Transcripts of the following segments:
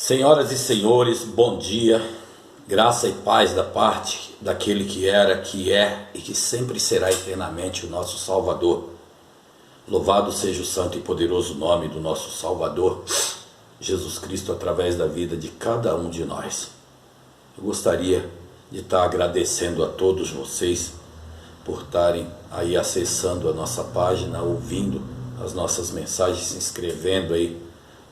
Senhoras e senhores, bom dia, graça e paz da parte daquele que era, que é e que sempre será eternamente o nosso Salvador. Louvado seja o santo e poderoso nome do nosso Salvador, Jesus Cristo, através da vida de cada um de nós. Eu gostaria de estar agradecendo a todos vocês por estarem aí acessando a nossa página, ouvindo as nossas mensagens, se inscrevendo aí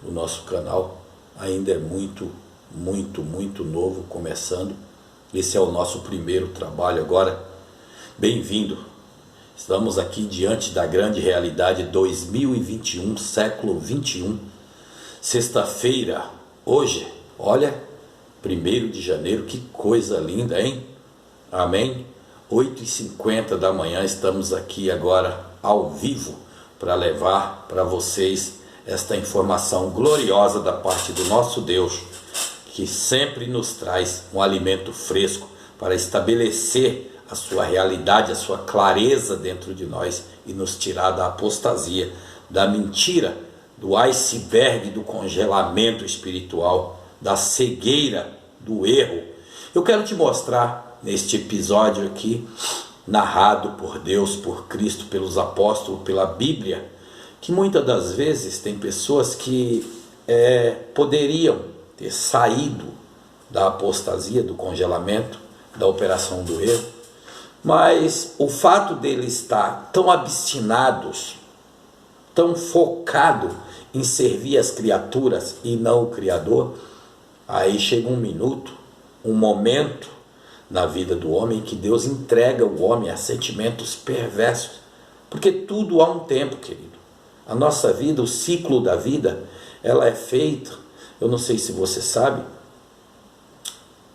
no nosso canal. Ainda é muito novo, começando. Esse é o nosso primeiro trabalho agora. Bem-vindo. Estamos aqui diante da grande realidade 2021, século 21. Sexta-feira, hoje, olha, 1º de janeiro, que coisa linda, hein? Amém? 8h50 da manhã, estamos aqui agora ao vivo para levar para vocês esta informação gloriosa da parte do nosso Deus, que sempre nos traz um alimento fresco para estabelecer a sua realidade, a sua clareza dentro de nós e nos tirar da apostasia, da mentira, do iceberg, do congelamento espiritual, da cegueira, do erro. Eu quero te mostrar neste episódio aqui, narrado por Deus, por Cristo, pelos apóstolos, pela Bíblia, que muitas das vezes tem pessoas que poderiam ter saído da apostasia, do congelamento, da operação do erro, mas o fato deles estar tão obstinados, tão focado em servir as criaturas e não o Criador, aí chega um minuto, um momento na vida do homem que Deus entrega o homem a sentimentos perversos, porque tudo há um tempo, querido. A nossa vida, o ciclo da vida, ela é feita, eu não sei se você sabe,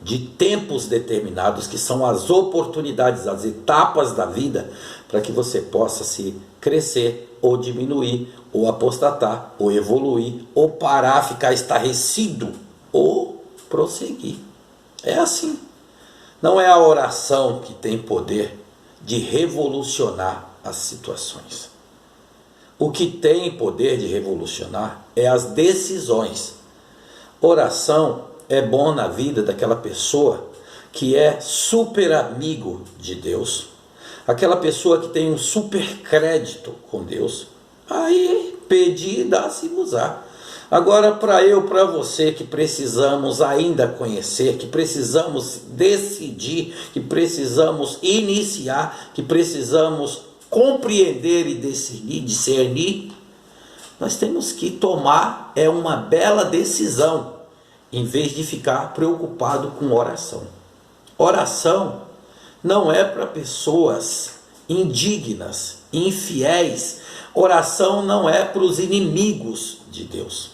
de tempos determinados, que são as oportunidades, as etapas da vida, para que você possa se crescer, ou diminuir, ou apostatar, ou evoluir, ou parar, ficar estarrecido, ou prosseguir. É assim. Não é a oração que tem poder de revolucionar as situações. O que tem poder de revolucionar é as decisões. Oração é bom na vida daquela pessoa que é super amigo de Deus, aquela pessoa que tem um super crédito com Deus. Aí pedir e dá-se-vos-á. Agora, para eu, para você, que precisamos ainda conhecer, que precisamos decidir, que precisamos iniciar, que precisamos compreender e discernir, nós temos que tomar uma bela decisão, em vez de ficar preocupado com oração. Oração não é para pessoas indignas, infiéis. Oração não é para os inimigos de Deus.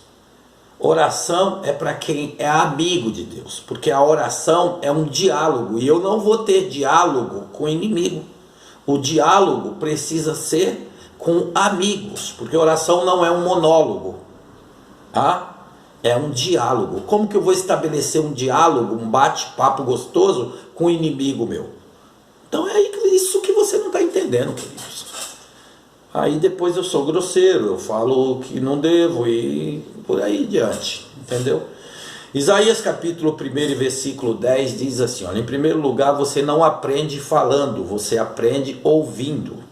Oração é para quem é amigo de Deus, porque a oração é um diálogo, e eu não vou ter diálogo com o inimigo. O diálogo precisa ser com amigos, porque oração não é um monólogo, tá? É um diálogo. Como que eu vou estabelecer um diálogo, um bate-papo gostoso com um inimigo meu? Então é isso que você não está entendendo, queridos. Aí depois eu sou grosseiro, eu falo que não devo e por aí diante, entendeu? Isaías capítulo 1 versículo 10 diz assim, olha, em primeiro lugar você não aprende falando, você aprende ouvindo.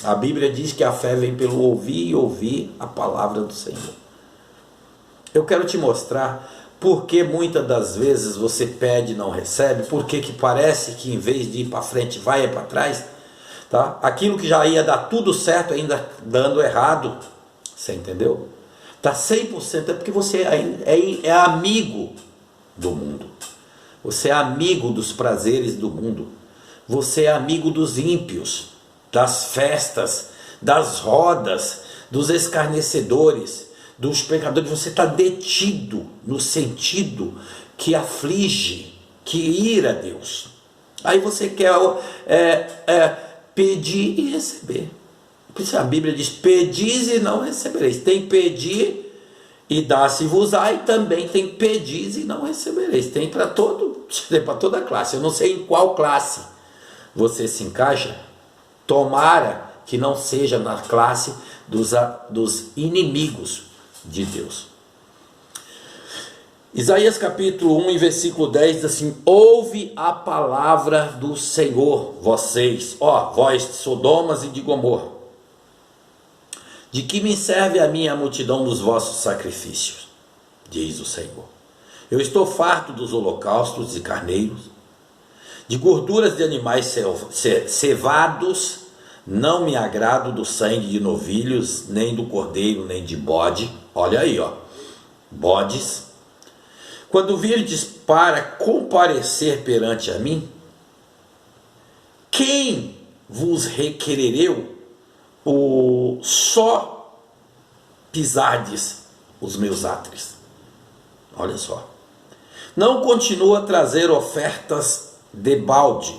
A Bíblia diz que a fé vem pelo ouvir e ouvir a palavra do Senhor. Eu quero te mostrar por que muitas das vezes você pede e não recebe, por que parece que em vez de ir para frente vai para trás, tá? Aquilo que já ia dar tudo certo ainda dando errado, você entendeu? Está 100%, é porque você é amigo do mundo. Você é amigo dos prazeres do mundo. Você é amigo dos ímpios, das festas, das rodas, dos escarnecedores, dos pecadores. Você está detido no sentido que aflige, que ira a Deus. Aí você quer pedir e receber. Por isso a Bíblia diz, pedis e não recebereis. Tem pedir e dá-se-vos-á, e também tem pedis e não recebereis. Tem para toda a classe. Eu não sei em qual classe você se encaixa. Tomara que não seja na classe dos inimigos de Deus. Isaías capítulo 1 e versículo 10 diz assim: ouve a palavra do Senhor, vocês, vós de Sodomas e de Gomorra. De que me serve a mim a multidão dos vossos sacrifícios? Diz o Senhor. Eu estou farto dos holocaustos de carneiros, de gorduras de animais cevados, não me agrado do sangue de novilhos, nem do cordeiro, nem de bode. Olha aí, bodes. Quando virdes para comparecer perante a mim, quem vos requerereu o só pisardes os meus átrios? Olha só. Não continua a trazer ofertas de balde,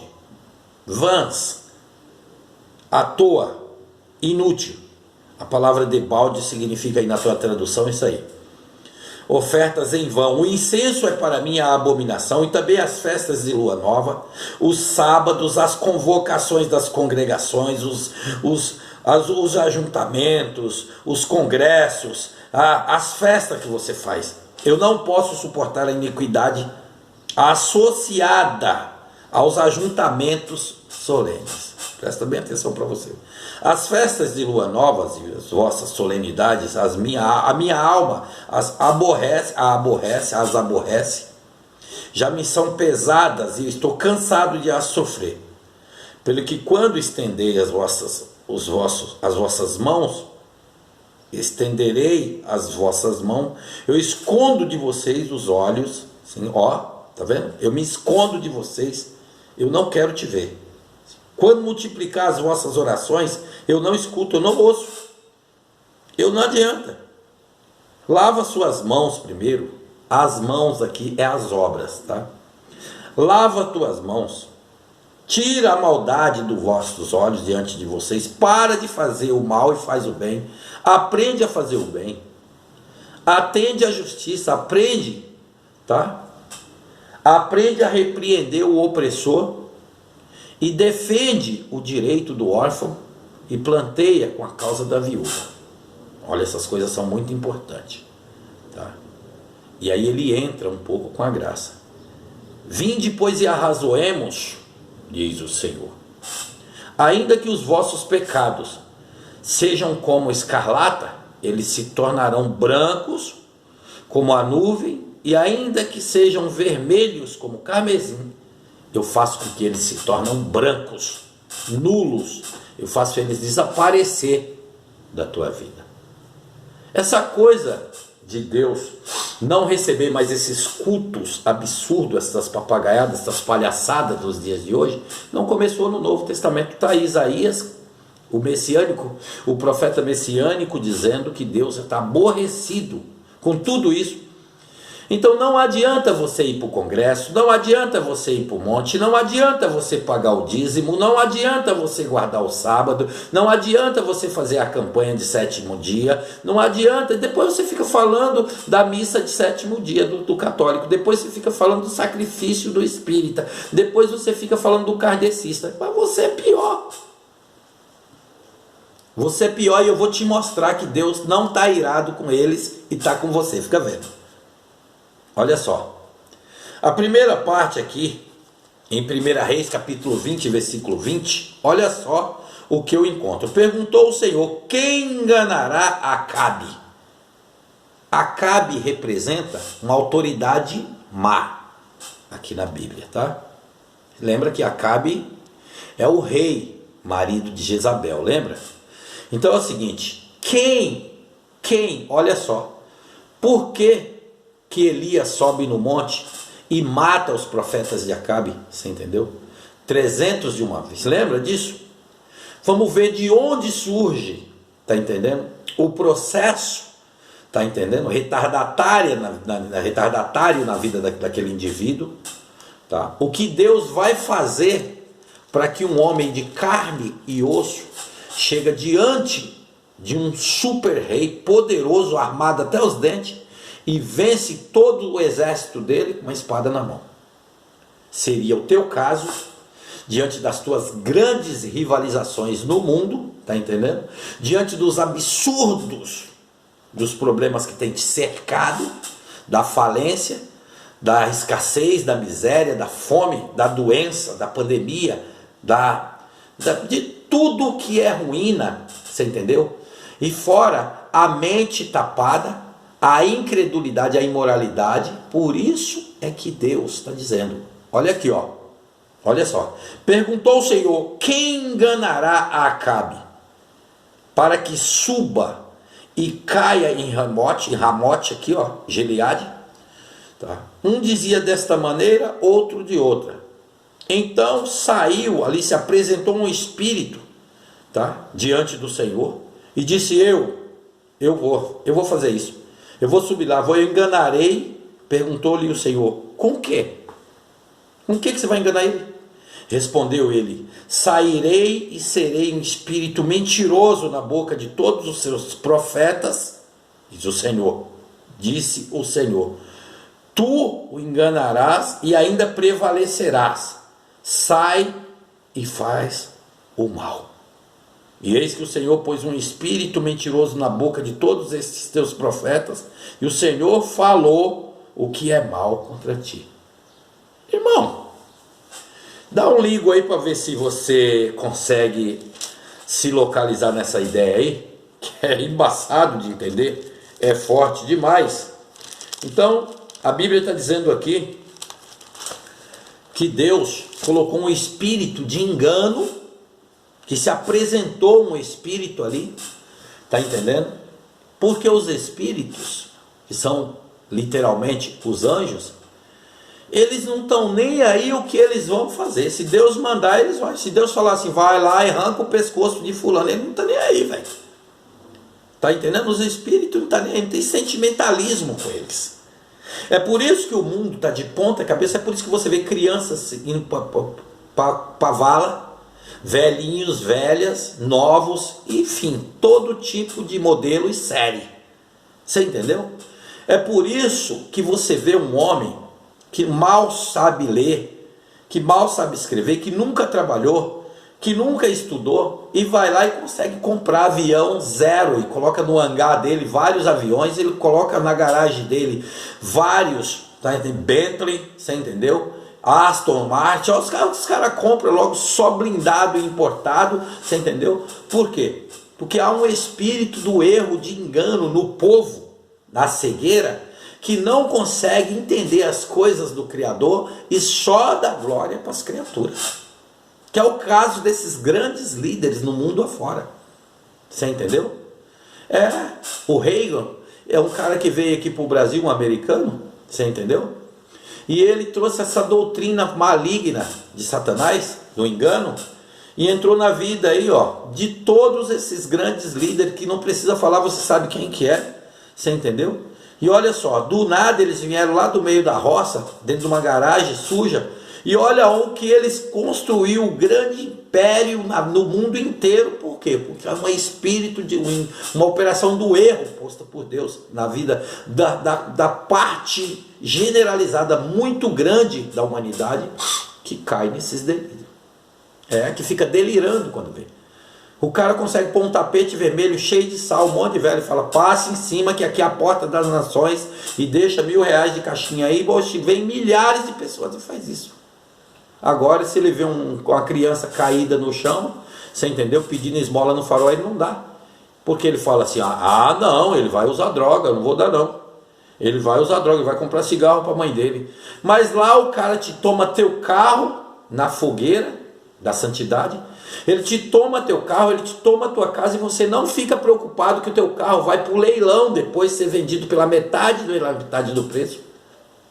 vãs, à toa, inútil. A palavra de balde significa aí na tua tradução isso aí. Ofertas em vão. O incenso é para mim a abominação, e também as festas de lua nova, os sábados, as convocações das congregações, os ajuntamentos, os congressos, as festas que você faz. Eu não posso suportar a iniquidade associada aos ajuntamentos solenes. Presta bem atenção para você. As festas de lua novas e as vossas solenidades, a minha alma as aborrece, já me são pesadas e estou cansado de as sofrer. Pelo que quando estendei as vossas mãos, estenderei as vossas mãos, eu escondo de vocês os olhos, assim, tá vendo? Eu me escondo de vocês, eu não quero te ver. Quando multiplicar as vossas orações, eu não escuto, eu não ouço. Não adianta. Lava suas mãos primeiro. As mãos aqui é as obras, tá? Lava tuas mãos. Tira a maldade dos vossos olhos diante de vocês. Para de fazer o mal e faz o bem. Aprende a fazer o bem. Atende à justiça. Aprende, tá? Aprende a repreender o opressor. E defende o direito do órfão. E planteia com a causa da viúva. Olha, essas coisas são muito importantes, tá? E aí ele entra um pouco com a graça. Vinde, pois, e arrazoemos, diz o Senhor. Ainda que os vossos pecados sejam como escarlata, eles se tornarão brancos como a nuvem, e ainda que sejam vermelhos como carmesim, eu faço com que eles se tornem brancos, nulos, eu faço eles desaparecer da tua vida. Essa coisa de Deus não receber mais esses cultos absurdos, essas papagaiadas, essas palhaçadas dos dias de hoje, não começou no Novo Testamento. Está Isaías, o messiânico, o profeta messiânico, dizendo que Deus está aborrecido com tudo isso. Então não adianta você ir para o congresso, não adianta você ir para o monte, não adianta você pagar o dízimo, não adianta você guardar o sábado, não adianta você fazer a campanha de sétimo dia, não adianta. Depois você fica falando da missa de sétimo dia do católico, depois você fica falando do sacrifício do espírita, depois você fica falando do kardecista. Mas você é pior. Você é pior, e eu vou te mostrar que Deus não está irado com eles e está com você. Fica vendo. Olha só, a primeira parte aqui, em 1 Reis, capítulo 20, versículo 20, olha só o que eu encontro. Perguntou o Senhor: quem enganará Acabe? Acabe representa uma autoridade má, aqui na Bíblia, tá? Lembra que Acabe é o rei, marido de Jezabel, lembra? Então é o seguinte, olha só, por que Elias sobe no monte e mata os profetas de Acabe? Você entendeu? 300 de uma vez. Lembra disso? Vamos ver de onde surge, tá entendendo? O processo, tá entendendo? Retardatário na vida daquele indivíduo, tá? O que Deus vai fazer para que um homem de carne e osso chega diante de um super rei poderoso, armado até os dentes, e vence todo o exército dele com uma espada na mão. Seria o teu caso, diante das tuas grandes rivalizações no mundo, tá entendendo? Diante dos absurdos, dos problemas que tem te cercado, da falência, da escassez, da miséria, da fome, da doença, da pandemia, de tudo que é ruína, você entendeu? E fora a mente tapada, a incredulidade, a imoralidade. Por isso é que Deus está dizendo, olha aqui, ó, olha só, perguntou o Senhor, quem enganará a Acabe, para que suba e caia em Ramote aqui, ó, Gileade? Tá. Um dizia desta maneira, outro de outra. Então saiu, ali se apresentou um espírito, tá, diante do Senhor, e disse, eu vou fazer isso, eu vou subir lá, eu enganarei. Perguntou-lhe o Senhor, com o quê? Com o que você vai enganar ele? Respondeu ele, sairei e serei um espírito mentiroso na boca de todos os seus profetas, diz o Senhor, disse o Senhor, tu o enganarás e ainda prevalecerás, sai e faz o mal. E eis que o Senhor pôs um espírito mentiroso na boca de todos esses teus profetas, e o Senhor falou o que é mal contra ti. Irmão, dá um ligo aí para ver se você consegue se localizar nessa ideia aí, que é embaçado de entender, é forte demais. Então, a Bíblia está dizendo aqui que Deus colocou um espírito de engano, que se apresentou um espírito ali, está entendendo? Porque os espíritos, que são literalmente os anjos, eles não estão nem aí o que eles vão fazer. Se Deus mandar, eles vão. Se Deus falar assim, vai lá e arranca o pescoço de fulano, ele não está nem aí, velho. Está entendendo? Os espíritos não estão nem aí, não tem sentimentalismo com eles. É por isso que o mundo está de ponta cabeça, é por isso que você vê crianças indo para vala, velhinhos, velhas, novos, enfim, todo tipo de modelo e série. Você entendeu? É por isso que você vê um homem que mal sabe ler, que mal sabe escrever, que nunca trabalhou, que nunca estudou, e vai lá e consegue comprar avião zero, e coloca no hangar dele vários aviões, ele coloca na garagem dele vários, tá? Bentley, você entendeu? Aston Martin, os caras compram logo só blindado e importado, você entendeu? Por quê? Porque há um espírito do erro, de engano no povo, na cegueira, que não consegue entender as coisas do Criador e só dá glória para as criaturas. Que é o caso desses grandes líderes no mundo afora. Você entendeu? O Reagan é um cara que veio aqui para o Brasil, um americano, você entendeu? E ele trouxe essa doutrina maligna de Satanás, do engano, e entrou na vida aí, ó, de todos esses grandes líderes que não precisa falar, você sabe quem que é, você entendeu? E olha só, do nada eles vieram lá do meio da roça, dentro de uma garagem suja, e olha o que eles construíram, um grande império no mundo inteiro. Por quê? Porque é um espírito de uma operação do erro posta por Deus na vida da parte generalizada muito grande da humanidade, que cai nesses delírios. Que fica delirando quando vê. O cara consegue pôr um tapete vermelho cheio de sal, um monte de velho, e fala, passe em cima que aqui é a porta das nações, e deixa R$1.000 de caixinha aí, vem milhares de pessoas e faz isso. Agora, se ele vê uma criança caída no chão, você entendeu, pedindo esmola no farol, ele não dá. Porque ele fala assim, não, ele vai usar droga, eu não vou dar não. Ele vai usar droga, ele vai comprar cigarro para a mãe dele. Mas lá o cara te toma teu carro na fogueira da santidade, ele te toma teu carro, ele te toma tua casa, e você não fica preocupado que o teu carro vai para o leilão depois de ser vendido pela metade do preço.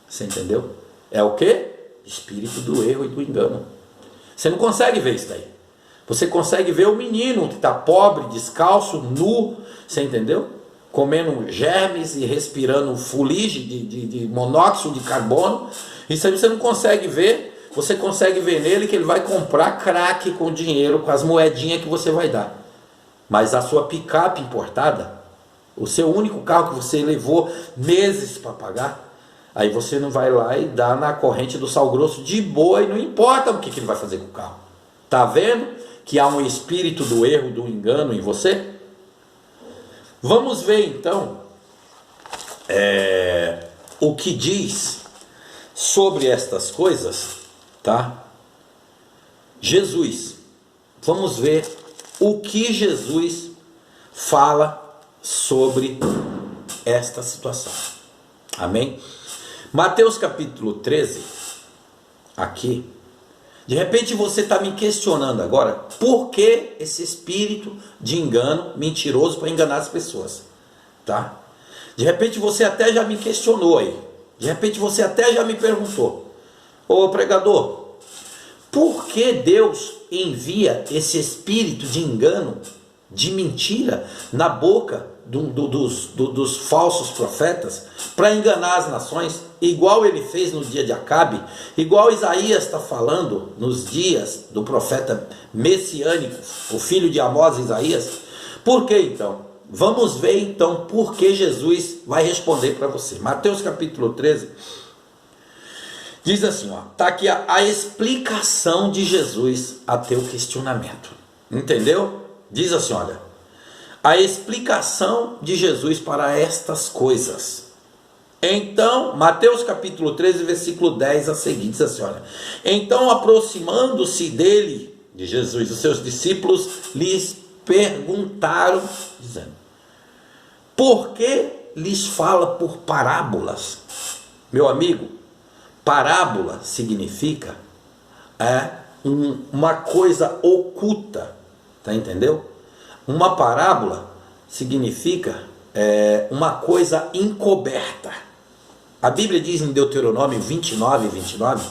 Você entendeu? É o quê? Espírito do erro e do engano. Você não consegue ver isso daí. Você consegue ver o menino que está pobre, descalço, nu, você entendeu? Comendo germes e respirando fuligem de monóxido de carbono. Isso aí você não consegue ver. Você consegue ver nele que ele vai comprar crack com dinheiro, com as moedinhas que você vai dar. Mas a sua picape importada, o seu único carro que você levou meses para pagar, aí você não vai lá e dá na corrente do sal grosso de boa, e não importa o que ele vai fazer com o carro. Está vendo que há um espírito do erro, do engano em você? Vamos ver então o que diz sobre estas coisas, tá? Jesus. Vamos ver o que Jesus fala sobre esta situação. Amém? Mateus capítulo 13, aqui. De repente você está me questionando agora, por que esse espírito de engano mentiroso para enganar as pessoas? Tá? De repente você até já me questionou aí. De repente você até já me perguntou: ô pregador, por que Deus envia esse espírito de engano, de mentira, na boca dos falsos profetas, para enganar as nações, igual ele fez no dia de Acabe, igual Isaías está falando nos dias do profeta messiânico, o filho de Amós, Isaías? Por que então? Vamos ver então por que Jesus vai responder para você. Mateus capítulo 13, diz assim, ó, tá aqui a explicação de Jesus a teu questionamento. Entendeu? Diz assim, olha, a explicação de Jesus para estas coisas. Então, Mateus capítulo 13, versículo 10 a seguir, diz assim, olha, então aproximando-se dele, de Jesus, os seus discípulos lhes perguntaram, dizendo, por que lhes fala por parábolas? Meu amigo, parábola significa uma coisa oculta, tá entendeu? Uma parábola significa uma coisa encoberta. A Bíblia diz em Deuteronômio 29, 29,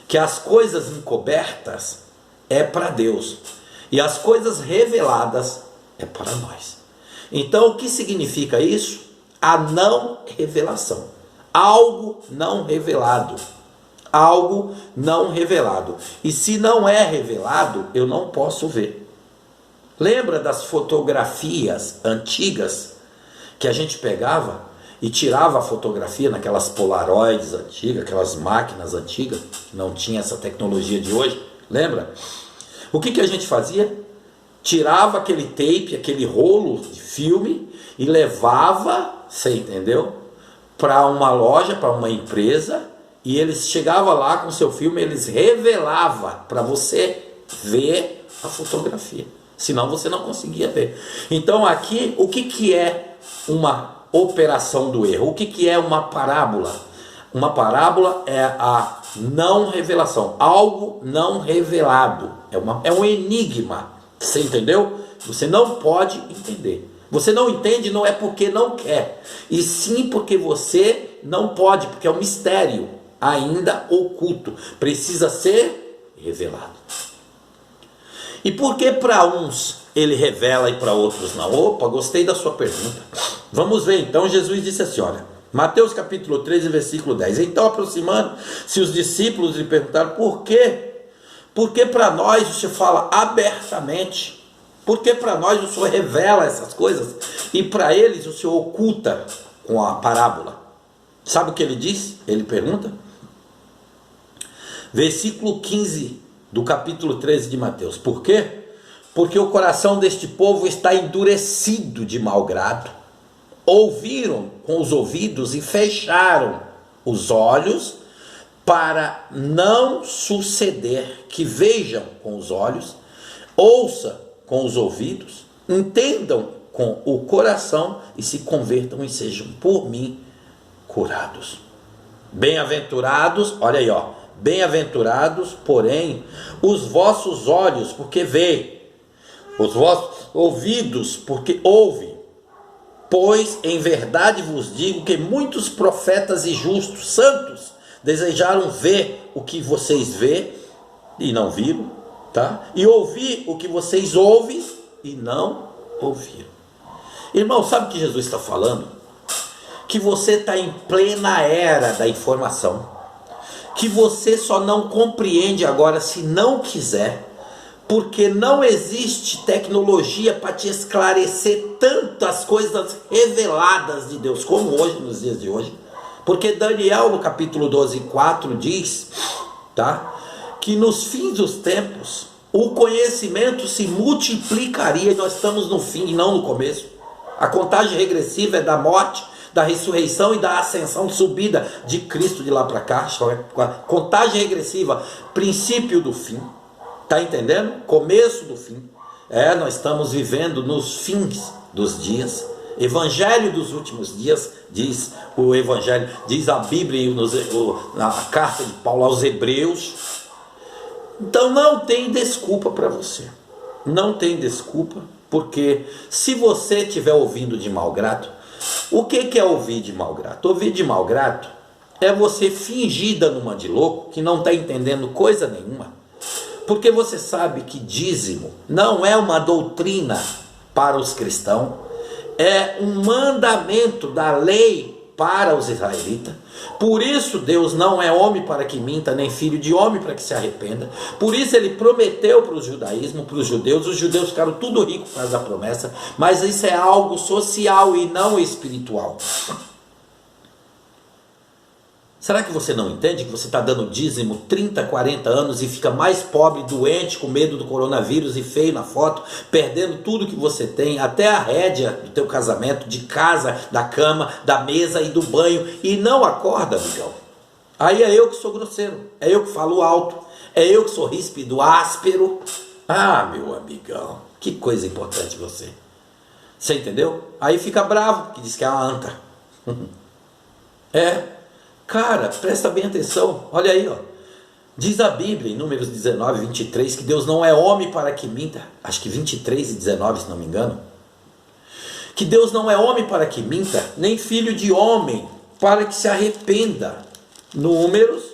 que as coisas encobertas é para Deus, e as coisas reveladas é para nós. Então, o que significa isso? A não revelação. Algo não revelado. Algo não revelado. E se não é revelado, eu não posso ver. Lembra das fotografias antigas que a gente pegava e tirava a fotografia naquelas polaroids antigas, aquelas máquinas antigas, que não tinha essa tecnologia de hoje? Lembra? O que a gente fazia? Tirava aquele tape, aquele rolo de filme e levava, você entendeu? Para uma loja, para uma empresa, e eles chegavam lá com o seu filme, eles revelavam para você ver a fotografia. Senão você não conseguia ver. Então aqui, o que é uma operação do erro? O que é uma parábola? Uma parábola é a não revelação, algo não revelado, é um enigma, você entendeu? Você não pode entender. Você não entende não é porque não quer, e sim porque você não pode, porque é um mistério ainda oculto, precisa ser revelado. E por que para uns ele revela e para outros não? Opa, gostei da sua pergunta. Vamos ver então. Jesus disse assim, olha, Mateus capítulo 13, versículo 10. Então, aproximando-se os discípulos lhe perguntaram, por quê? Porque para nós o Senhor fala abertamente. Porque para nós o Senhor revela essas coisas e para eles o Senhor oculta com a parábola. Sabe o que ele diz? Ele pergunta. Versículo 15 do capítulo 13 de Mateus. Por quê? Porque o coração deste povo está endurecido de mau grado. Ouviram com os ouvidos e fecharam os olhos, para não suceder que vejam com os olhos, ouçam com os ouvidos, entendam com o coração e se convertam e sejam por mim curados. Bem-aventurados, olha aí, ó, bem-aventurados, porém, os vossos olhos, porque veem, os vossos ouvidos, porque ouvem. Pois em verdade vos digo que muitos profetas e justos, santos, desejaram ver o que vocês vê e não viram, tá? E ouvir o que vocês ouvem e não ouviram. Irmão, sabe o que Jesus está falando? Que você está em plena era da informação, que você só não compreende agora se não quiser, porque não existe tecnologia para te esclarecer tantas coisas reveladas de Deus como hoje, nos dias de hoje. Porque Daniel no capítulo 12, 4 diz, tá, que nos fins dos tempos o conhecimento se multiplicaria, e nós estamos no fim e não no começo. A contagem regressiva é da morte da ressurreição e da ascensão, subida de Cristo de lá para cá, contagem regressiva, princípio do fim, está entendendo? Começo do fim. Nós estamos vivendo nos fins dos dias, evangelho dos últimos dias, diz o evangelho, diz a Bíblia na carta de Paulo aos Hebreus. Então não tem desculpa para você, não tem desculpa, porque se você estiver ouvindo de mau grado, o que é ouvir de mau grado? Ouvir de mau grado é você fingir dando uma de louco, que não está entendendo coisa nenhuma, porque você sabe que dízimo não é uma doutrina para os cristãos, é um mandamento da lei para os israelitas. Por isso Deus não é homem para que minta, nem filho de homem para que se arrependa. Por isso ele prometeu para o judaísmo, para os judeus ficaram tudo ricos por causa da promessa, mas isso é algo social e não espiritual. Será que você não entende que você está dando dízimo 30, 40 anos e fica mais pobre, doente, com medo do coronavírus e feio na foto, perdendo tudo que você tem, até a rédea do teu casamento, de casa, da cama, da mesa e do banho, e não acorda, amigão? Aí é eu que sou grosseiro, é eu que falo alto, é eu que sou ríspido, áspero. Ah, meu amigão, que coisa importante você. Você entendeu? Aí fica bravo, que diz que é uma anta. Cara, presta bem atenção, olha aí, ó. Diz a Bíblia em Números 19, 23, que Deus não é homem para que minta, acho que 23 e 19, se não me engano, que Deus não é homem para que minta, nem filho de homem para que se arrependa. Números,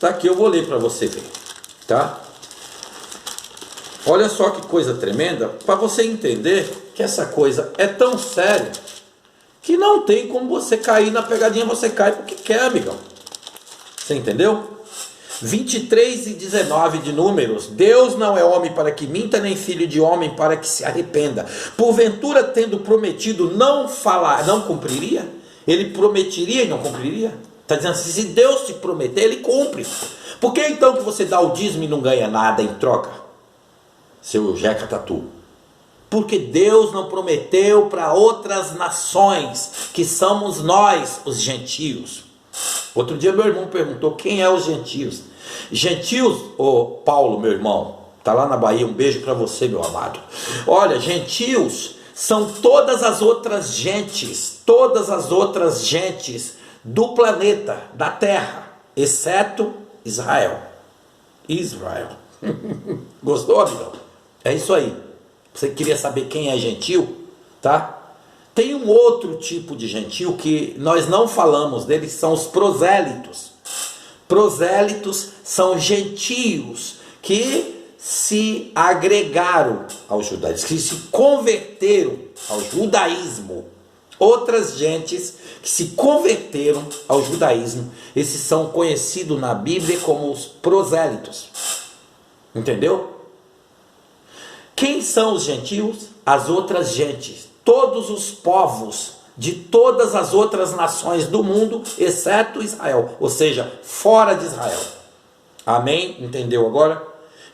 tá aqui, eu vou ler para você ver, tá? Olha só que coisa tremenda, para você entender que essa coisa é tão séria, que não tem como você cair na pegadinha, você cai porque quer, amigão. Você entendeu? 23 e 19 de Números. Deus não é homem para que minta, nem filho de homem para que se arrependa. Porventura, tendo prometido, não cumpriria? Ele prometeria e não cumpriria? Está dizendo assim, se Deus te prometer, ele cumpre. Por que então que você dá o dízimo e não ganha nada em troca? Seu Jeca Tatu. Porque Deus não prometeu para outras nações, que somos nós, os gentios. Outro dia meu irmão perguntou, quem é os gentios? Gentios, Paulo, meu irmão, está lá na Bahia, um beijo para você, meu amado. Olha, gentios são todas as outras gentes do planeta, da terra, exceto Israel. Gostou, amigão? É isso aí. Você queria saber quem é gentil, tá? Tem um outro tipo de gentil que nós não falamos deles, são os prosélitos. Prosélitos são gentios que se agregaram ao judaísmo, que se converteram ao judaísmo. Outras gentes que se converteram ao judaísmo, esses são conhecidos na Bíblia como os prosélitos. Entendeu? Quem são os gentios? As outras gentes, todos os povos de todas as outras nações do mundo, exceto Israel, ou seja, fora de Israel. Amém? Entendeu agora?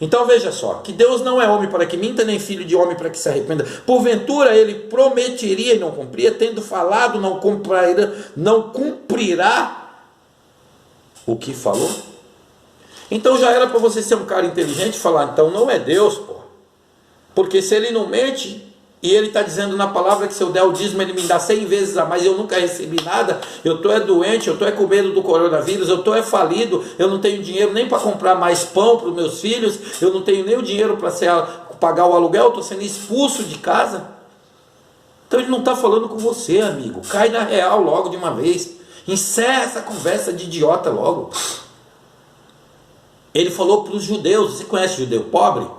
Então veja só, que Deus não é homem para que minta, nem filho de homem para que se arrependa. Porventura ele prometeria e não cumpria, tendo falado não cumprirá o que falou? Então já era para você ser um cara inteligente e falar, então não é Deus, pô. Porque se ele não mente, e ele está dizendo na palavra que se eu der o dízimo ele me dá 100 vezes a mais, eu nunca recebi nada, eu estou doente, eu estou com medo do coronavírus, eu estou falido, eu não tenho dinheiro nem para comprar mais pão para os meus filhos, eu não tenho nem o dinheiro para pagar o aluguel, eu estou sendo expulso de casa. Então ele não está falando com você, amigo. Cai na real logo de uma vez, encerra essa conversa de idiota logo. Ele falou para os judeus, você conhece judeu pobre?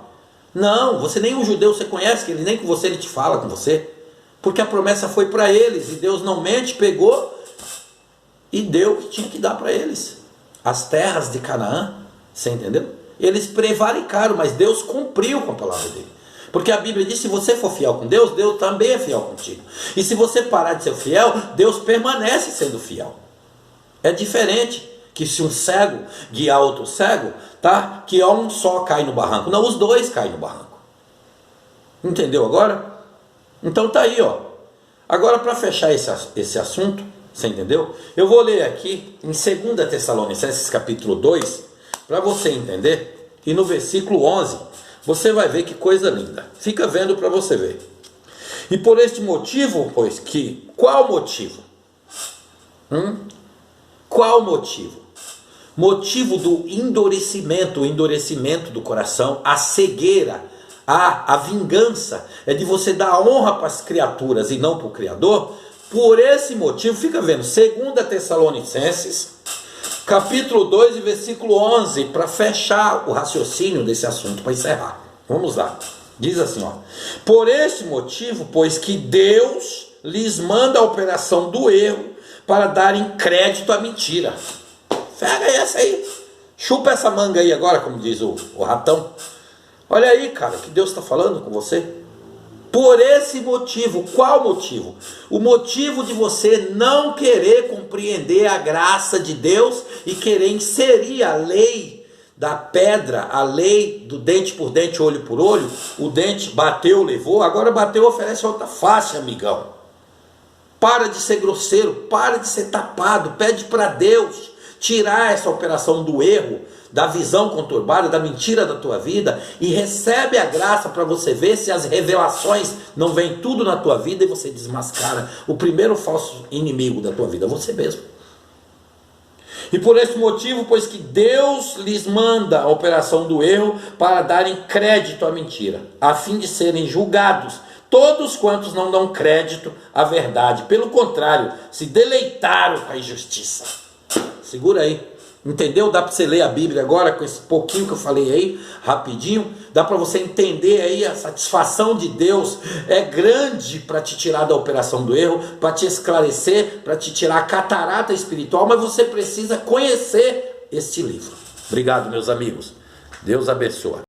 Não, você nem um judeu você conhece, que ele nem com você ele te fala com você, porque a promessa foi para eles, e Deus não mente, pegou e deu o que tinha que dar para eles, as terras de Canaã, você entendeu? Eles prevaricaram, mas Deus cumpriu com a palavra dele, porque a Bíblia diz, se você for fiel com Deus, Deus também é fiel contigo, e se você parar de ser fiel, Deus permanece sendo fiel. É diferente que se um cego guiar outro cego, tá? Que um só cai no barranco. Não, os dois caem no barranco. Entendeu agora? Então tá aí, ó. Agora, para fechar esse assunto, você entendeu? Eu vou ler aqui em 2 Tessalonicenses capítulo 2, para você entender, e no versículo 11, você vai ver que coisa linda. Fica vendo para você ver. E por este motivo, pois que, qual motivo? Qual motivo? Motivo do endurecimento, o endurecimento do coração, a cegueira, a vingança, é de você dar honra para as criaturas e não para o Criador. Por esse motivo, fica vendo, 2 Tessalonicenses, capítulo 2 e versículo 11, para fechar o raciocínio desse assunto, para encerrar. Vamos lá. Diz assim, ó: por esse motivo, pois que Deus lhes manda a operação do erro para darem crédito à mentira. Pega essa aí, chupa essa manga aí agora, como diz o ratão. Olha aí, cara, que Deus está falando com você. Por esse motivo. Qual motivo? O motivo de você não querer compreender a graça de Deus e querer inserir a lei da pedra, a lei do dente por dente, olho por olho. O dente bateu, levou, agora bateu, oferece outra face, amigão. Para de ser grosseiro, para de ser tapado, pede para Deus tirar essa operação do erro, da visão conturbada, da mentira da tua vida, e recebe a graça para você ver se as revelações não vêm tudo na tua vida e você desmascara o primeiro falso inimigo da tua vida, você mesmo. E por esse motivo, pois que Deus lhes manda a operação do erro para darem crédito à mentira, a fim de serem julgados todos quantos não dão crédito à verdade, pelo contrário, se deleitaram com a injustiça. Segura aí, entendeu? Dá para você ler a Bíblia agora com esse pouquinho que eu falei aí, rapidinho. Dá para você entender aí, a satisfação de Deus é grande para te tirar da operação do erro, para te esclarecer, para te tirar a catarata espiritual, mas você precisa conhecer este livro. Obrigado, meus amigos. Deus abençoe.